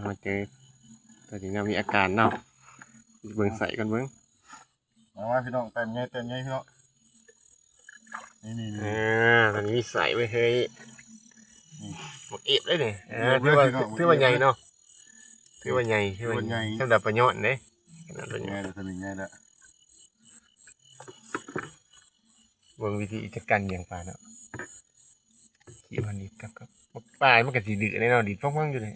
มาเจอตอนนี้เรามีอาการเนาะเบิ่งใส่กันเบิ่งมาว่าพี่น้องเต็มไงพี่น้องนี่ตอนนี้มีใส่ไว้เฮ้ยหมดเอฟเลยเนี่ยถือว่าใหญ่เนาะถือว่าใหญ่สำหรับประโยชน์เนี่ยเป็นไงแต่เป็นไงละเบิ่งวิธีจัดการเลี้ยงปลาเนาะขี้มันดิบกับปลามันก็สีดื้อเลยเนาะดิบฟังๆอยู่เลย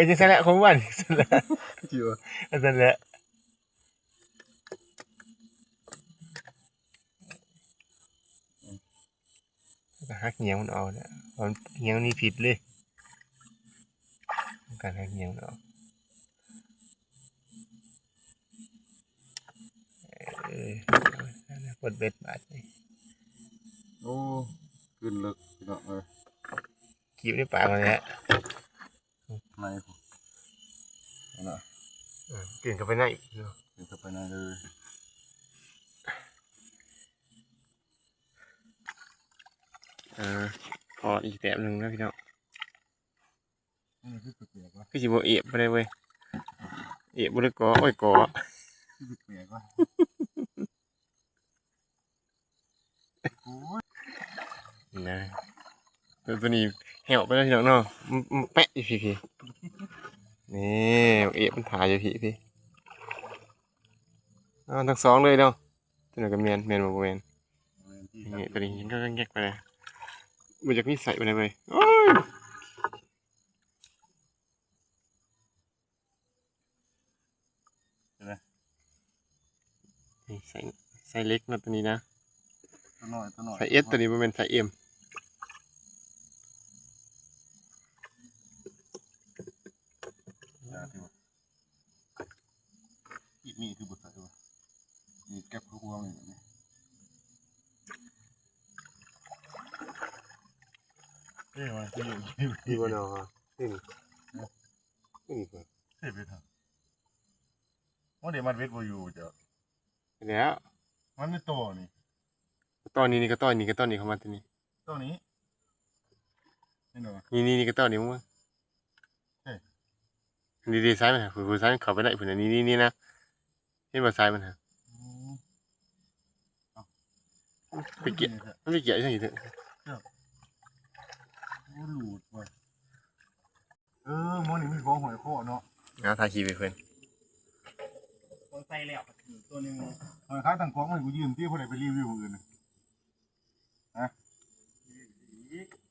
จะใช่แล้วของวันสั่นละจิ๋วสั่นละหักเหนียวมันออกเนี่ยเหนียวนี่ผิดเลยการหักเหนียวมันออกปวดเบ็ดบาดเลยโอ้ขึ้นลึกพี่น้องเลยขีบในปากมันเนี่ยในผมนะกินเข้าไปในกินเข้าไปในเลยพออีกแบบหนึ่งนะพี่น้องนี่คือเปียกวะคือจิบเอียบไปเลยเว้ยเอียบบุรีกอโอ้ยกอคือเปียกวะนะตัวนี้เหี่ยวไปแล้วพี่น้องเนาะแปะอยู่พี่นี่เอียบมันถ่ายอยู่พี่ทั้งสองเลยเนาะตัวนี้ก็เมียนบอกเมียนนี่ตัวนี้ก็แยกไปเลยมันจะมีใส่ไปเลยเว้ยโอ้ยใส่เล็กนะตัวนี้นะตัวน้อยใส่เอสตัวนี้มันเป็นใส่เอ็มมีคือบทใส่วะมีแก๊บหัวอย่างนี้นี่วะที่วันเอานี่เปิดเสร็จไปทำว่าเดี๋ยวมันเวทบอยู่เจ้าแล้วมันไม่โตนี่ตอนนี้ก็ต้อนนี้เข้ามาตัวนี้ตัวนี้นี่หนูนี่ก็ต้อนนี้มั้งดีซ้ายมันฝืนซ้ายเข้าไปได้ฝืนนี่นะนี่มาซ้ายมันฮะไปเกี่ยมันไปเกี่ยใช่ไหมเถอะหลุดว่ะมันนี่มีของหอยโคเนาะเอาทาขี้ไปเพื่อนคนใส่แล้วตัวนึงหอยค้าต่างกองมันกูยืมที่คนไหนไปรีวิวมือนะฮะ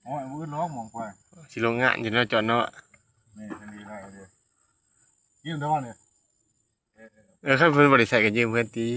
อ๋อมือล้อมองไปสิลงงานอยู่นะจอนเนาะนี่ทันทีได้เลยยืมได้ป่ะเนี่ยข้าเพื่อนบริษัทกันยืมเพื่อนตี